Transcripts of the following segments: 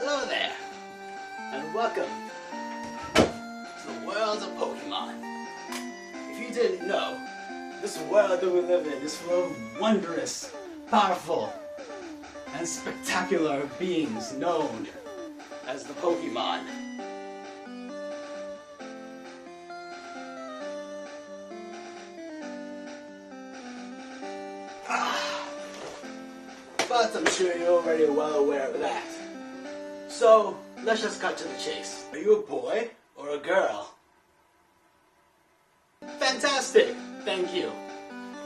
Hello there, and welcome to the world of Pokemon. If you didn't know, this world that we live in is full of wondrous, powerful, and spectacular beings known as the Pokemon. But I'm sure you're already well aware of that. So, let's just cut to the chase. Are you a boy or a girl? Fantastic! Thank you.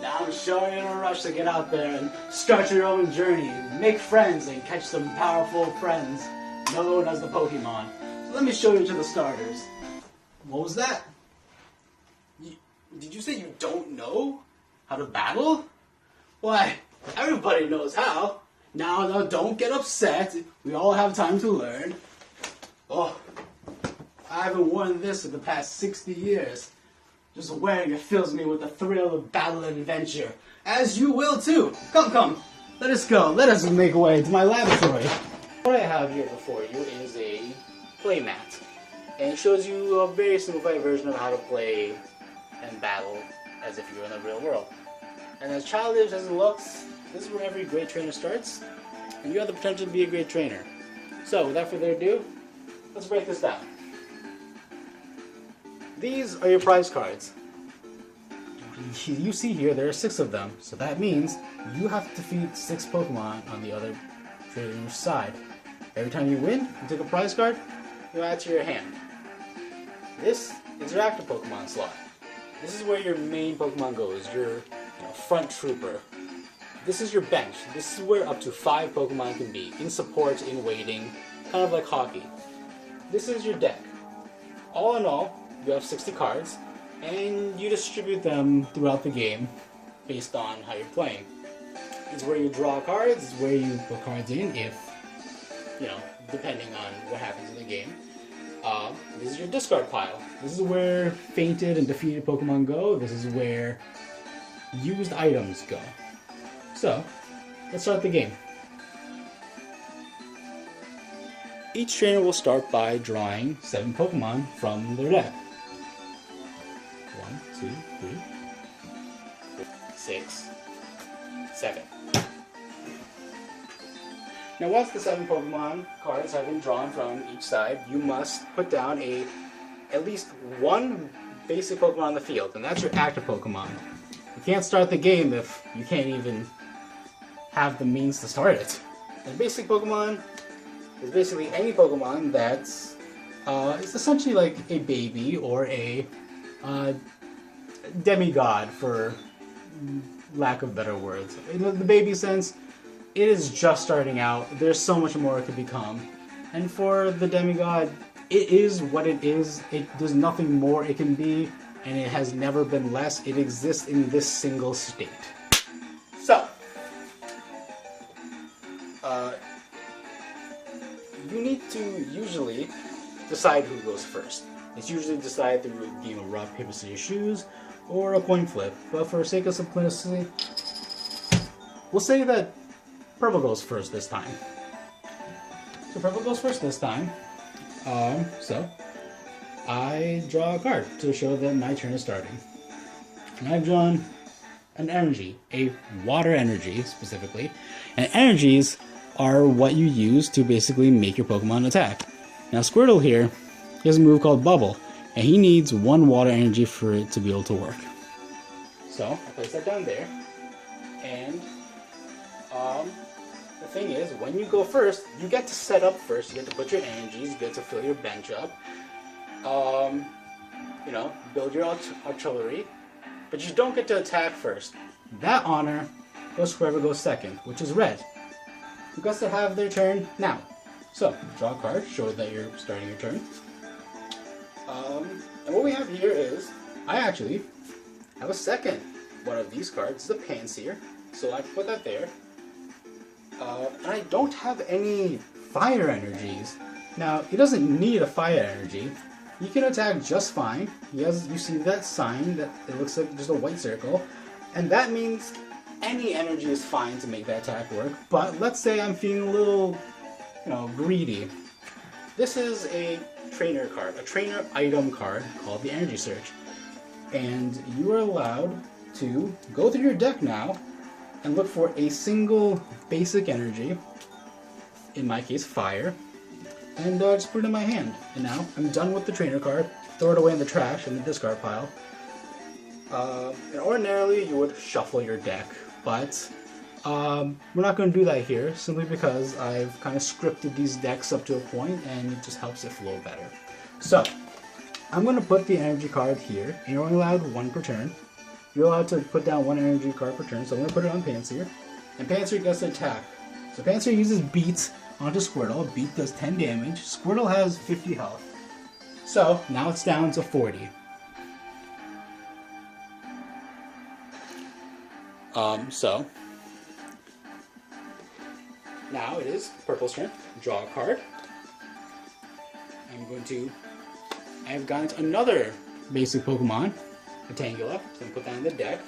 Now I'm sure you're in a rush to get out there and start your own journey, make friends, and catch some powerful friends known as the Pokemon. So let me show you to the starters. What was that? Did you say you don't know how to battle? Why, everybody knows how. Now, don't get upset. We all have time to learn. Oh, I haven't worn this for the past 60 years. Just wearing it fills me with the thrill of battle and adventure. As you will too. Come. Let us go. Let us make our way to my laboratory. What I have here before you is a playmat. And it shows you a very simplified version of how to play and battle as if you were in the real world. And as childish as it looks, this is where every great trainer starts, and you have the potential to be a great trainer. So, without further ado, let's break this down. These are your prize cards. You see here, there are 6 of them, so that means you have to defeat 6 Pokemon on the other trainer's side. Every time you win, you take a prize card, you add to your hand. This is your active Pokemon slot. This is where your main Pokemon goes, your front trooper. This is your bench. This is where up to 5 Pokemon can be, in support, in waiting, kind of like hockey. This is your deck. All in all, you have 60 cards, and you distribute them throughout the game based on how you're playing. It's where you draw cards, it's where you put cards in if, depending on what happens in the game. This is your discard pile. This is where fainted and defeated Pokemon go. This is where used items go. So, let's start the game. Each trainer will start by drawing 7 Pokemon from their deck. 1, 2, 3, 4, 6, 7. Now once the 7 Pokemon cards have been drawn from each side, you must put down at least one basic Pokemon on the field, and that's your active Pokemon. You can't start the game if you can't even have the means to start it. And basic Pokemon is basically any Pokemon that's it's essentially like a baby or a demigod, for lack of better words. In the baby sense, it is just starting out. There's so much more it could become. And for the demigod, it is what it is. There's nothing more it can be, and it has never been less. It exists in this single state. So, you need to usually decide who goes first. It's usually decided through a game of rock, paper, scissors, shoes, or a coin flip. But for sake of simplicity, we'll say that purple goes first this time. So purple goes first this time. So I draw a card to show that my turn is starting. And I've drawn an energy, a water energy specifically. And energies are what you use to basically make your Pokemon attack. Now Squirtle here, he has a move called Bubble, and he needs 1 water energy for it to be able to work. So I place that down there, and the thing is, when you go first, you get to set up first. You get to put your energies, you get to fill your bench up, build your artillery, but you don't get to attack first. That honor goes to whoever goes second, which is red. Who gets to have their turn now. So, draw a card, show that you're starting your turn. And what we have here is, I actually have a second one of these cards, the Pansear, so I put that there. And I don't have any fire energies. Now, he doesn't need a fire energy. He can attack just fine. You see that sign, that it looks like just a white circle, and that means any energy is fine to make that attack work. But let's say I'm feeling a little, greedy. this is a trainer card, a trainer item card called the Energy Search. And you are allowed to go through your deck now and look for a single basic energy, in my case fire, and just put it in my hand. And now I'm done with the trainer card, throw it away in the trash in the discard pile. And ordinarily you would shuffle your deck, but we're not going to do that here, simply because I've kind of scripted these decks up to a point and it just helps it flow better. So, I'm going to put the energy card here, and you're only allowed one per turn. You're allowed to put down one energy card per turn, so I'm going to put it on Pansear. And Pansear gets to attack. So Pansear uses Beat onto Squirtle. Beat does 10 damage. Squirtle has 50 health. So, now it's down to 40. So, now it is Purple's turn. Draw a card. I've got another basic Pokemon, a Tangela, so I'm going to put that in the deck.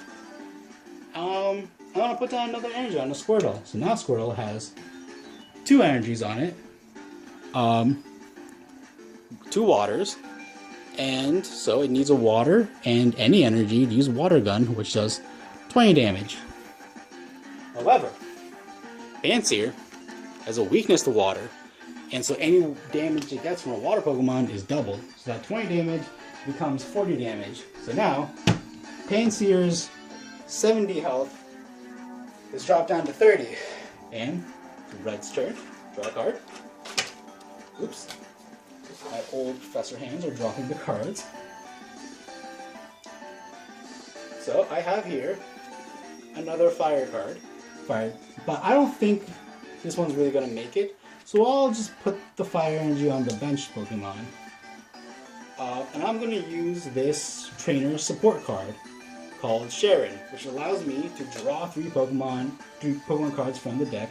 I want to put down another energy on the Squirtle. So now Squirtle has 2 energies on it, 2 waters, and so it needs a water and any energy to use Water Gun, which does 20 damage. However, Pansear has a weakness to water, and so any damage it gets from a water Pokemon is doubled. So that 20 damage becomes 40 damage. So now, Pansear's 70 health is dropped down to 30. And Red's turn. Draw a card. Oops. My old Professor hands are dropping the cards. So I have here another fire card. Fire, but I don't think this one's really going to make it. So I'll just put the fire energy on the bench Pokemon. And I'm going to use this trainer support card called Sharon, which allows me to draw 3 Pokemon cards from the deck,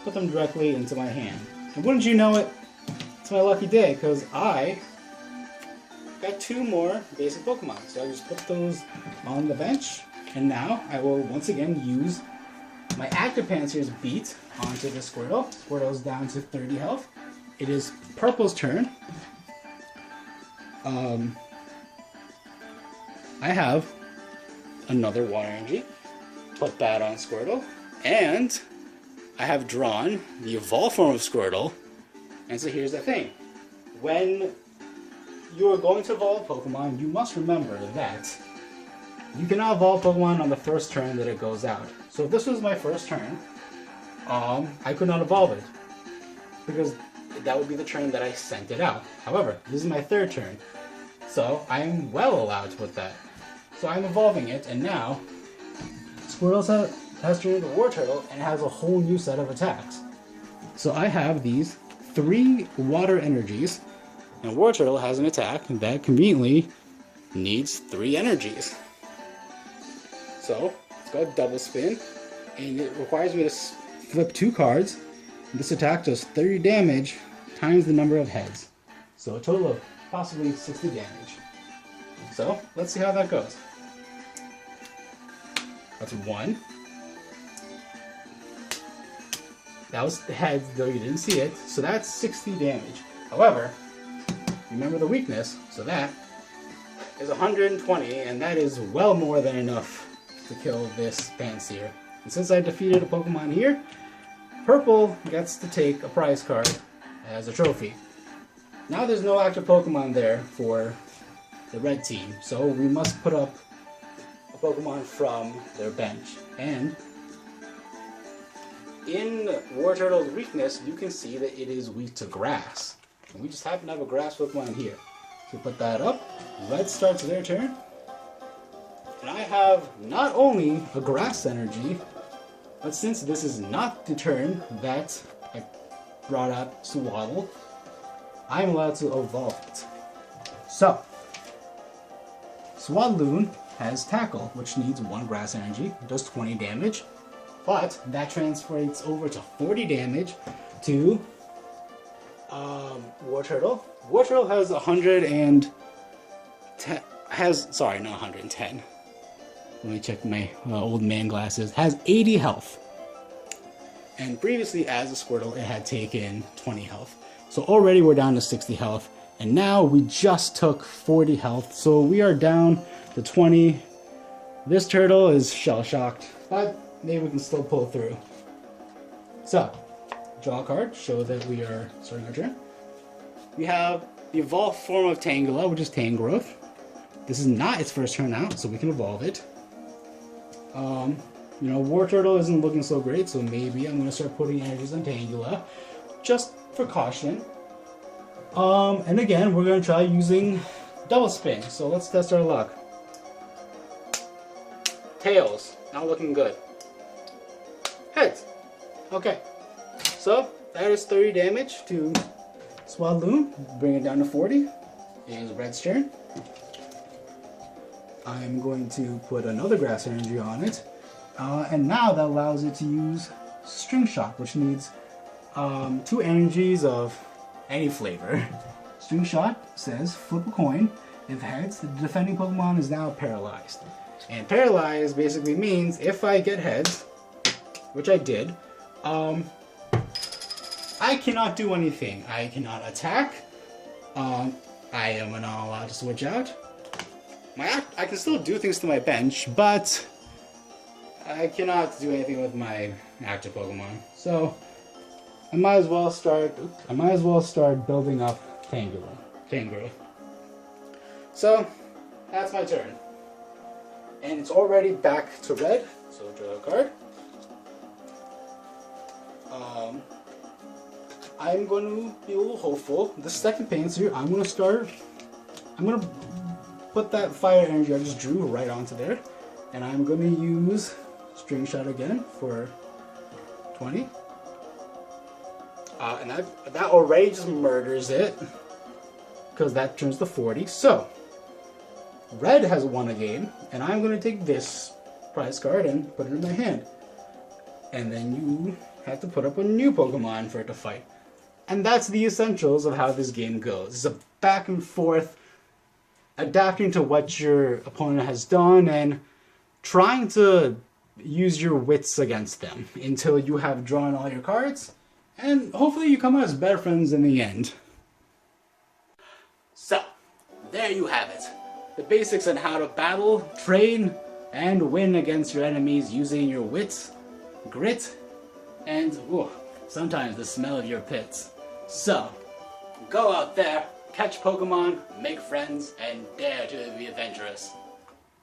put them directly into my hand. And wouldn't you know it, it's my lucky day, because I got 2 more basic Pokemon. So I just put those on the bench, and now I will once again use my active Pansear's Beat onto the Squirtle. Squirtle's down to 30 health. It is Purple's turn. I have another water energy. Put that on Squirtle. And I have drawn the evolved form of Squirtle. And so here's the thing. When you are going to evolve Pokemon, you must remember that you cannot evolve Pokemon on the first turn that it goes out. So if this was my first turn, I could not evolve it, because that would be the turn that I sent it out. However, this is my 3rd turn, so I am well allowed to put that. So I'm evolving it, and now Squirtle has turned into War Turtle and has a whole new set of attacks. So I have these 3 water energies, and War Turtle has an attack that conveniently needs 3 energies. So it's got a double spin, and it requires me to flip 2 cards. This attack does 30 damage times the number of heads. So a total of possibly 60 damage. So let's see how that goes. That's 1. That was the heads, though you didn't see it. So that's 60 damage. However, remember the weakness, so that is 120, and that is well more than enough to kill this Pansear. And since I defeated a Pokemon here, Purple gets to take a prize card as a trophy. Now there's no active Pokemon there for the red team, so we must put up a Pokemon from their bench. And in War Turtle's weakness, you can see that it is weak to grass. And we just happen to have a grass Pokemon here. So put that up. Red starts their turn. And I have not only a grass energy, but since this is not the turn that I brought up Swaddle, I'm allowed to evolve it. So, Swadloon has Tackle, which needs 1 grass energy. It does 20 damage, but that translates over to 40 damage to War Turtle. War Turtle has 110. Sorry, not 110. Let me check my old man glasses. Has 80 health. And previously, as a Squirtle, it had taken 20 health. So already we're down to 60 health. And now we just took 40 health. So we are down to 20. This turtle is shell-shocked, but maybe we can still pull through. So, draw a card, show that we are starting our turn. We have the evolved form of Tangela, which is Tangrowth. This is not its first turn out, so we can evolve it. You know, War Turtle isn't looking so great, so maybe I'm going to start putting energies on Tangela, just for caution. And again, we're going to try using Double Spin, so let's test our luck. Tails, not looking good. Heads. Okay, so that is 30 damage to Swadloon. Bring it down to 40. It is Red's turn. I'm going to put another Grass Energy on it. And now that allows it to use String Shock, which needs 2 energies of any flavor. String Shock says flip a coin. If heads, the defending Pokemon is now paralyzed. And paralyzed basically means if I get heads, which I did, I cannot do anything. I cannot attack. I am not allowed to switch out. I can still do things to my bench, but I cannot do anything with my active Pokemon. So I might as well start building up Tangrowth. So that's my turn. And it's already back to red, so draw a card. I'm going to be a little hopeful. The second Panzer, I'm going to put that fire energy I just drew right onto there. And I'm going to use String Shot again for 20. And that already just murders it, because that turns to 40. So, Red has won a game, and I'm going to take this prize card and put it in my hand. And then you have to put up a new Pokemon for it to fight. And that's the essentials of how this game goes. It's a back and forth, adapting to what your opponent has done and trying to use your wits against them until you have drawn all your cards, and hopefully you come out as better friends in the end. So, there you have it. The basics on how to battle, train, and win against your enemies using your wits, grit, and sometimes the smell of your pits. So, go out there, catch Pokemon, make friends, and dare to be adventurous.